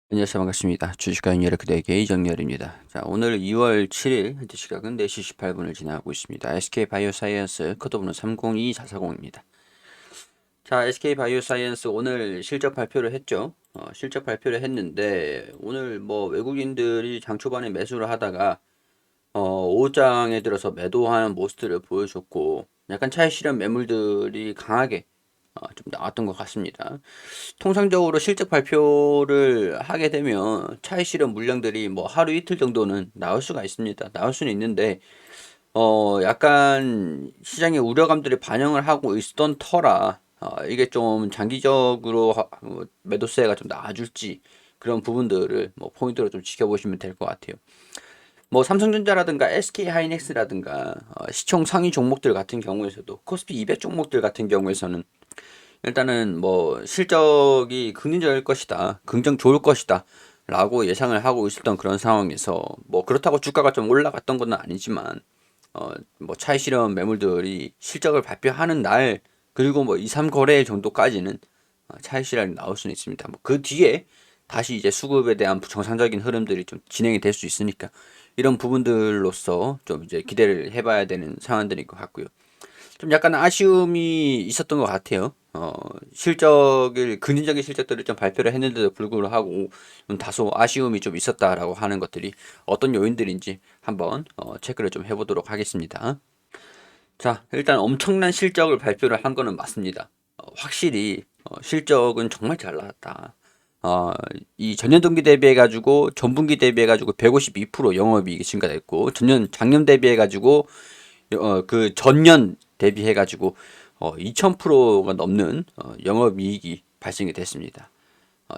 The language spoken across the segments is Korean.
안녕하세요. 반갑습니다. 주식가인 여러 그대의 이정열입니다. 자, 오늘 2월 7일 현재 시각은 4시 18분을 지나고 있습니다. SK바이오사이언스 코드번호 302440입니다. 자, SK바이오사이언스 오늘 실적 발표를 했죠. 실적 발표를 했는데 오늘 뭐 외국인들이 장 초반에 매수를 하다가 5장에 들어서 매도하는 모습들을 보여줬고 약간 차익 실현 매물들이 강하게 좀 나왔던 것 같습니다. 통상적으로 실적 발표를 하게 되면 차익 실현 물량들이 뭐 하루 이틀 정도는 나올 수가 있습니다. 나올 수는 있는데 약간 시장의 우려감들이 반영을 하고 있었던 터라 이게 좀 장기적으로 매도세가 좀 나아줄지 그런 부분들을 뭐 포인트로 좀 지켜보시면 될 것 같아요. 뭐 삼성전자라든가 SK하이닉스라든가 시총 상위 종목들 같은 경우에서도 코스피 200 종목들 같은 경우에서는 일단은 뭐 실적이 긍정적일 것이다, 긍정 좋을 것이다 라고 예상을 하고 있었던 그런 상황에서 뭐 그렇다고 주가가 좀 올라갔던 건 아니지만 뭐 차익 실현 매물들이 실적을 발표하는 날 그리고 뭐 2, 3거래 정도까지는 차익 실현이 나올 수는 있습니다. 뭐 그 뒤에 다시 이제 수급에 대한 정상적인 흐름들이 좀 진행이 될 수 있으니까 이런 부분들로서 좀 이제 기대를 해봐야 되는 상황들인 것 같고요. 좀 약간 아쉬움이 있었던 것 같아요. 실적을, 근진적인 실적들을 좀 발표를 했는데도 불구하고 좀 다소 아쉬움이 좀 있었다라고 하는 것들이 어떤 요인들인지 한번 체크를 좀 해보도록 하겠습니다. 자, 일단 엄청난 실적을 발표를 한 거는 맞습니다. 확실히 실적은 정말 잘 나왔다. 어, 이 전년 동기 대비해 가지고 전분기 대비해 가지고 152% 영업이익이 증가됐고 작년 대비해 가지고 그 전년 대비해 가지고 2000%가 넘는 영업이익이 발생이 됐습니다.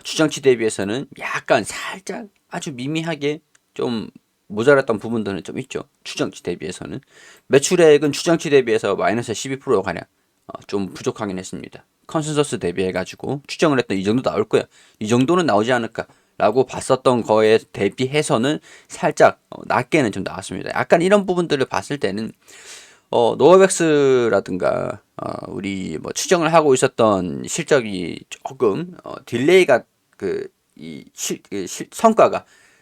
추정치 대비해서는 약간 살짝 아주 미미하게 좀 모자랐던 부분들은 좀 있죠. 추정치 대비해서는 매출액은 추정치 대비해서 마이너스 12%가량 좀 부족하긴 했습니다. 컨센서스 대비해가지고 추정을 했던 이 정도 나올 거야. 이 정도는 나오지 않을까. 라고 봤었던 거에 대비해서는 살짝 낮게는 좀 나왔습니다. 약간 이런 부분들을 봤을 때는 노어백스라든가 우리 뭐 추정을 하고 있었던 실적이 조금 딜레이가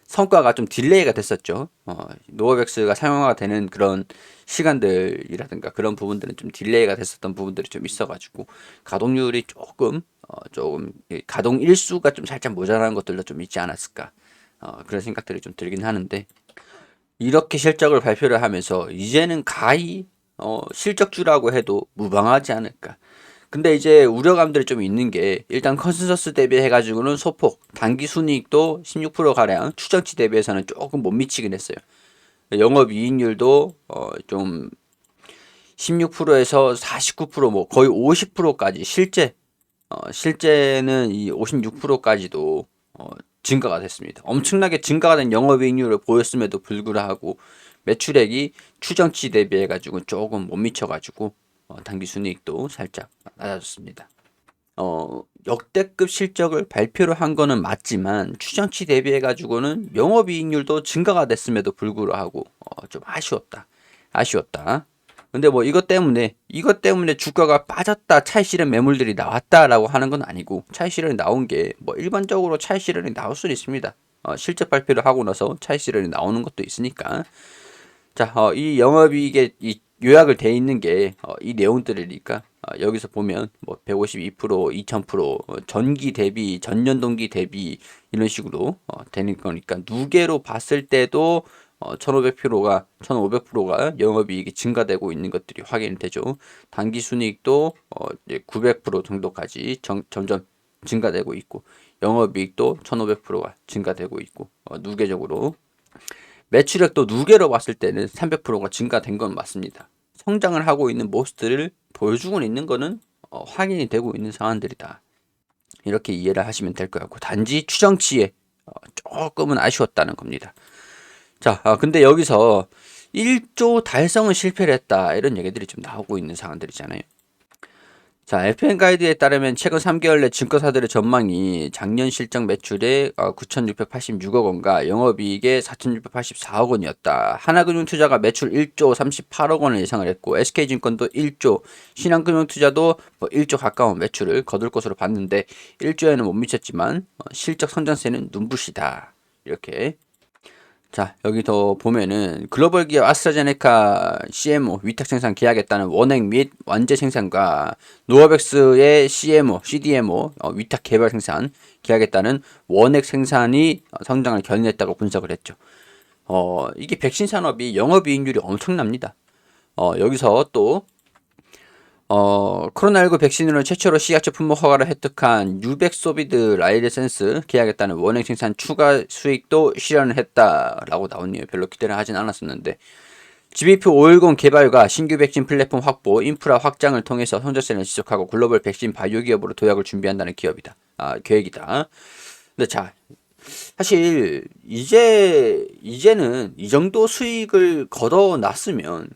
성과가 좀 딜레이가 됐었죠. 노어백스가 상용화가 되는 그런 시간들이라든가 그런 부분들은 좀 딜레이가 됐었던 부분들이 좀 있어가지고 가동률이 조금 가동 일수가 좀 살짝 모자란 것들도 좀 있지 않았을까. 그런 생각들이 좀 들긴 하는데 이렇게 실적을 발표를 하면서 이제는 가히 실적주라고 해도 무방하지 않을까. 근데 이제 우려감들이 좀 있는 게 일단 컨센서스 대비해가지고는 소폭 단기 순이익도 16%가량 추정치 대비해서는 조금 못 미치긴 했어요. 영업이익률도 좀 16%에서 49%뭐 거의 50%까지 실제는 이 56%까지도 증가가 됐습니다. 엄청나게 증가가 된 영업이익률을 보였음에도 불구하고 매출액이 추정치 대비해 가지고 조금 못 미쳐 가지고 당기 순이익도 살짝 낮아졌습니다. 역대급 실적을 발표를 한 거는 맞지만 추정치 대비해 가지고는 영업이익률도 증가가 됐음에도 불구하고 좀 아쉬웠다. 근데 뭐 이것 때문에 주가가 빠졌다, 차익 실현 매물들이 나왔다라고 하는 건 아니고 차익 실현이 나온 게 뭐 일반적으로 차익 실현이 나올 수는 있습니다. 실적 발표를 하고 나서 차익 실현이 나오는 것도 있으니까. 자, 이 영업이익에 이 요약을 돼 있는 게 이 내용들이니까 여기서 보면 뭐 152%, 2000%, 전기 대비, 전년 동기 대비 이런 식으로 되는 거니까 누계로 봤을 때도 1500%가 영업이익이 증가되고 있는 것들이 확인이 되죠. 단기 순이익도 이제 900% 정도까지 점점 증가되고 있고 영업이익도 1500%가 증가되고 있고 누계적으로 매출액도 누계로 봤을 때는 300%가 증가된 건 맞습니다. 성장을 하고 있는 모습들을 보여주고 있는 거는 확인이 되고 있는 상황들이다. 이렇게 이해를 하시면 될 것 같고 단지 추정치에 조금은 아쉬웠다는 겁니다. 자, 근데 여기서 1조 달성은 실패를 했다 이런 얘기들이 좀 나오고 있는 상황들이잖아요. 자, FN 가이드에 따르면 최근 3개월 내 증권사들의 전망이 작년 실적 매출의 9,686억 원과 영업이익의 4,684억 원이었다. 하나금융투자가 매출 1조 38억 원을 예상을 했고 SK증권도 1조, 신한금융투자도 1조 가까운 매출을 거둘 것으로 봤는데 1조에는 못 미쳤지만 실적 성장세는 눈부시다. 이렇게. 자, 여기 더 보면은 글로벌 기업 아스트라제네카 CMO 위탁 생산 계약했다는 원액 및 완제 생산과 노어백스의 CMO, CDMO 위탁 개발 생산 계약했다는 원액 생산이 성장을 견인했다고 분석을 했죠. 이게 백신 산업이 영업이익률이 엄청납니다. 여기서 또 코로나19 백신으로 최초로 식약처 품목 허가를 획득한 유백소비드 라이센스 계약했다는 원액 생산 추가 수익도 실현을 했다라고 나오네요. 별로 기대를 하진 않았었는데 GBP510 개발과 신규 백신 플랫폼 확보, 인프라 확장을 통해서 성장세를 지속하고 글로벌 백신 바이오 기업으로 도약을 준비한다는 계획이다. 근데 자, 사실 이제는 이 정도 수익을 걷어놨으면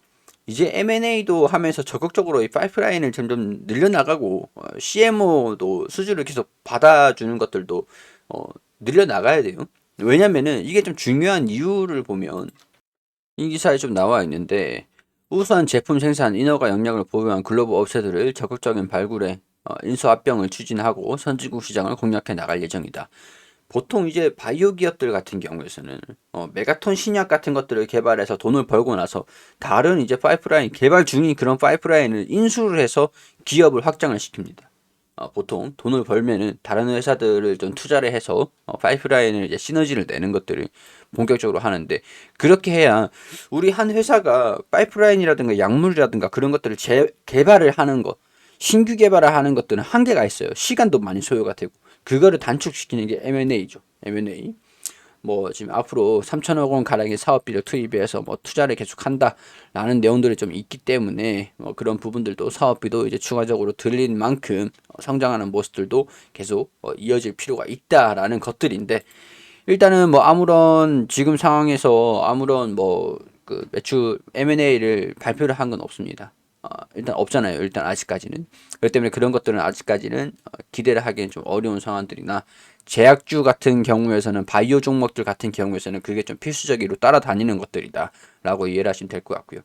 이제 M&A도 하면서 적극적으로 이 파이프라인을 점점 늘려나가고 CMO도 수주를 계속 받아주는 것들도 늘려나가야 돼요. 왜냐면은 이게 좀 중요한 이유를 보면 이 기사에 좀 나와 있는데 우수한 제품 생산, 인허가 역량을 보유한 글로벌 업체들을 적극적인 발굴에 인수 합병을 추진하고 선진국 시장을 공략해 나갈 예정이다. 보통 이제 바이오 기업들 같은 경우에서는 메가톤 신약 같은 것들을 개발해서 돈을 벌고 나서 다른 이제 파이프라인 개발 중인 그런 파이프라인을 인수를 해서 기업을 확장을 시킵니다. 보통 돈을 벌면은 다른 회사들을 좀 투자를 해서 파이프라인을 이제 시너지를 내는 것들을 본격적으로 하는데 그렇게 해야 우리 한 회사가 파이프라인이라든가 약물이라든가 그런 것들을 개발을 하는 것 신규 개발을 하는 것들은 한계가 있어요. 시간도 많이 소요가 되고 그거를 단축시키는 게 M&A죠. M&A. 뭐 지금 앞으로 3천억 원 가량의 사업비를 투입해서 뭐 투자를 계속한다라는 내용들이 좀 있기 때문에 뭐 그런 부분들도 사업비도 이제 추가적으로 들린 만큼 성장하는 모습들도 계속 이어질 필요가 있다라는 것들인데 일단은 뭐 아무런 지금 상황에서 아무런 뭐 그 매출 M&A를 발표를 한 건 없습니다. 일단 없잖아요. 일단 아직까지는. 그렇기 때문에 그런 것들은 아직까지는 기대를 하기엔 좀 어려운 상황들이나 제약주 같은 경우에서는 바이오 종목들 같은 경우에서는 그게 좀 필수적으로 따라다니는 것들이다 라고 이해를 하시면 될 것 같고요.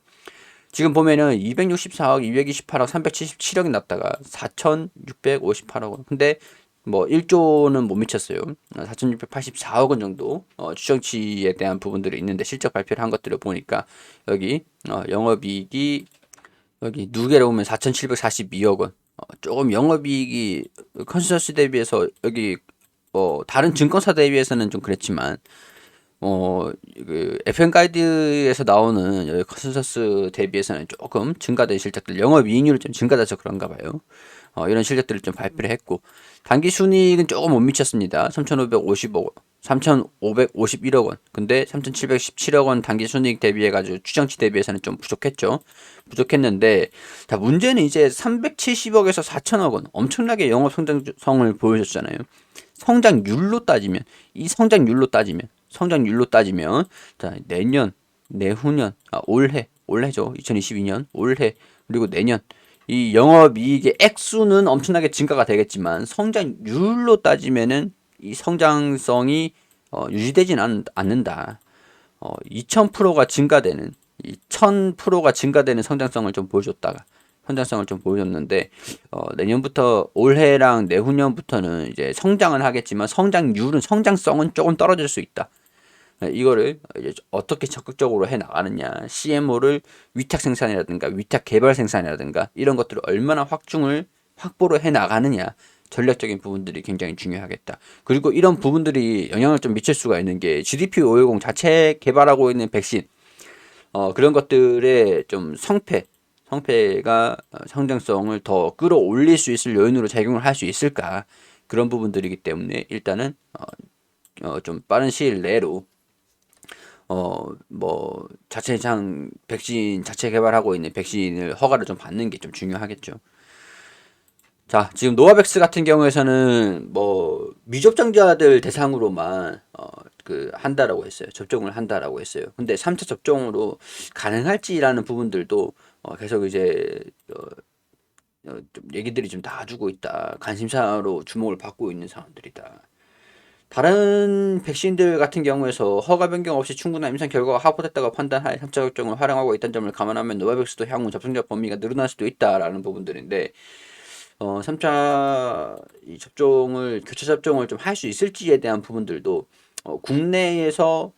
지금 보면은 264억, 228억, 377억이 났다가 4,658억 원. 근데 뭐 1조는 못 미쳤어요. 4,684억 원 정도 추정치에 대한 부분들이 있는데 실적 발표를 한 것들을 보니까 여기 영업이익이 여기 누계를 보면 4,742억 원. 조금 영업이익이 컨센서스 대비해서 여기 다른 증권사 대비해서는 좀 그랬지만 그 FM 가이드에서 나오는 여기 컨센서스 대비해서는 조금 증가된 실적들 영업이익률이 좀 증가돼서 그런가 봐요. 이런 실적들을 좀 발표를 했고 단기 순이익은 조금 못 미쳤습니다. 3,551억 원. 근데 3,717억 원 단기 순이익 대비해가지고 추정치 대비해서는 좀 부족했죠. 부족했는데 자 문제는 이제 370억에서 4천억 원 엄청나게 영업 성장성을 보여줬잖아요. 성장률로 따지면 자 내년 내후년 올해죠 2022년 올해 그리고 내년 이 영업이익의 액수는 엄청나게 증가가 되겠지만 성장률로 따지면은 이 성장성이 유지되지는 않는다. 2000%가 증가되는 1000%가 증가되는 성장성을 좀 보여줬는데 내년부터 올해랑 내후년부터는 이제 성장은 하겠지만 성장성은 조금 떨어질 수 있다. 이거를 이제 어떻게 적극적으로 해 나가느냐, CMO를 위탁 생산이라든가 위탁 개발 생산이라든가 이런 것들을 얼마나 확보를 해 나가느냐. 전략적인 부분들이 굉장히 중요하겠다. 그리고 이런 부분들이 영향을 좀 미칠 수가 있는 게 GDP510 자체 개발하고 있는 백신 그런 것들의 좀 성패가 성장성을 더 끌어올릴 수 있을 요인으로 작용을 할 수 있을까 그런 부분들이기 때문에 일단은 좀 빠른 시일 내로 뭐 자체상 백신 자체 개발하고 있는 백신을 허가를 좀 받는 게 좀 중요하겠죠. 자, 지금 노바백스 같은 경우에서는 뭐 미접종자들 대상으로만 그 한다라고 했어요. 접종을 한다라고 했어요. 근데 3차 접종으로 가능할지라는 부분들도 계속 이제 좀 얘기들이 좀 나와주고 있다. 관심사로 주목을 받고 있는 상황들이다. 다른 백신들 같은 경우에서 허가 변경 없이 충분한 임상 결과가 확보됐다고 판단하에 3차 접종을 활용하고 있다는 점을 감안하면 노바백스도 향후 접종자 범위가 늘어날 수도 있다라는 부분들인데 3차 이 접종을 교차 접종을 좀 할 수 있을지에 대한 부분들도 국내에서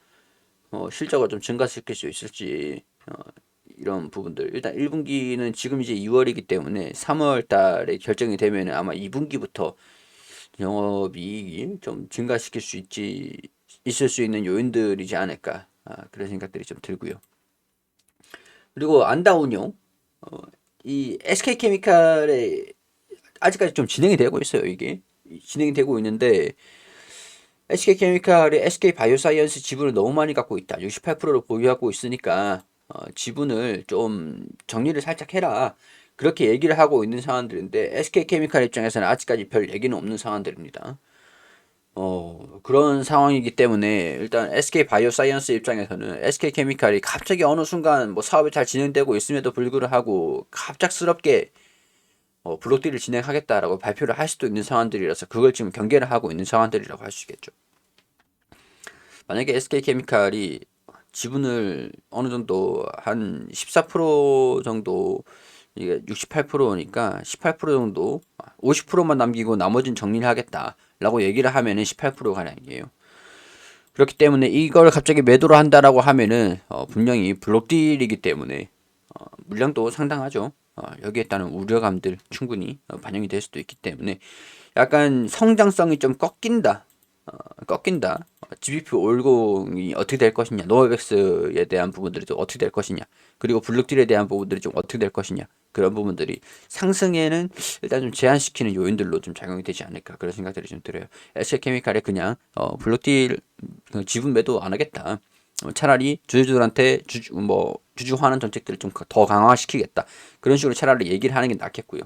실적을 좀 증가시킬 수 있을지 이런 부분들 일단 1분기는 지금 이제 2월이기 때문에 3월 달에 결정이 되면 아마 2분기부터 영업이익이 좀 증가시킬 수 있을 수 있는 요인들이지 않을까 그런 생각들이 좀 들고요. 그리고 안다운용 이 SK케미칼에 아직까지 좀 진행이 되고 있어요. 이게 진행이 되고 있는데 SK케미칼이 SK바이오사이언스 지분을 너무 많이 갖고 있다. 68%를 보유하고 있으니까 지분을 좀 정리를 살짝 해라. 그렇게 얘기를 하고 있는 상황들인데 SK케미칼 입장에서는 아직까지 별 얘기는 없는 상황들입니다. 그런 상황이기 때문에 일단 SK바이오사이언스 입장에서는 SK케미칼이 갑자기 어느 순간 뭐 사업이 잘 진행되고 있음에도 불구하고 갑작스럽게 블록딜을 진행하겠다라고 발표를 할 수도 있는 상황들이라서 그걸 지금 경계를 하고 있는 상황들이라고 할 수 있겠죠. 만약에 SK케미칼이 지분을 어느 정도 한 14% 정도 이게 68%니까 18% 정도 50%만 남기고 나머지는 정리를 하겠다라고 얘기를 하면은 18% 가량이에요. 그렇기 때문에 이걸 갑자기 매도를 한다라고 하면은 분명히 블록딜이기 때문에 물량도 상당하죠. 여기에 따른 우려감들 충분히 반영이 될 수도 있기 때문에 약간 성장성이 좀 꺾인다. GBP50이 어떻게 될 것이냐, 노어백스에 대한 부분들이 좀 어떻게 될 것이냐, 그리고 블록딜에 대한 부분들이 좀 어떻게 될 것이냐, 그런 부분들이 상승에는 일단 좀 제한시키는 요인들로 좀 작용이 되지 않을까 그런 생각들이 좀 들어요. SK케미칼에 그냥 블록딜 지분 매도 안 하겠다. 차라리 주주들한테 주주환원 정책들을 좀 더 강화시키겠다. 그런 식으로 차라리 얘기를 하는 게 낫겠고요.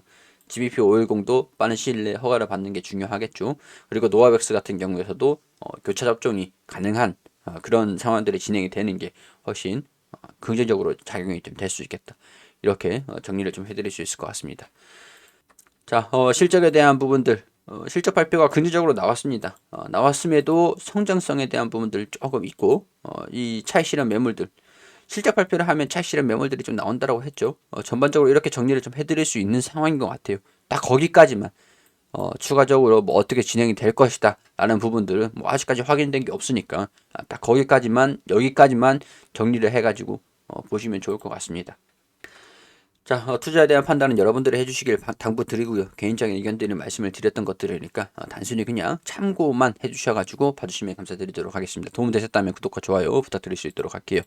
GBP510도 빠른 시일 내에 허가를 받는 게 중요하겠죠. 그리고 노아백스 같은 경우에서도 교차 접종이 가능한 그런 상황들이 진행이 되는 게 훨씬 긍정적으로 작용이 좀 될 수 있겠다. 이렇게 정리를 좀 해드릴 수 있을 것 같습니다. 자, 실적에 대한 부분들 실적 발표가 긍정적으로 나왔습니다. 나왔음에도 성장성에 대한 부분들 조금 있고 이 차익 실현 매물들 실적 발표를 하면 차익 실현 매물들이 좀 나온다라고 했죠. 전반적으로 이렇게 정리를 좀 해드릴 수 있는 상황인 것 같아요. 딱 거기까지만 추가적으로 뭐 어떻게 진행이 될 것이다 라는 부분들은 뭐 아직까지 확인된 게 없으니까 딱 거기까지만 여기까지만 정리를 해가지고 보시면 좋을 것 같습니다. 자, 투자에 대한 판단은 여러분들이 해주시길 당부드리고요. 개인적인 의견들을 말씀을 드렸던 것들이니까 단순히 그냥 참고만 해주셔가지고 봐주시면 감사드리도록 하겠습니다. 도움 되셨다면 구독과 좋아요 부탁드릴 수 있도록 할게요.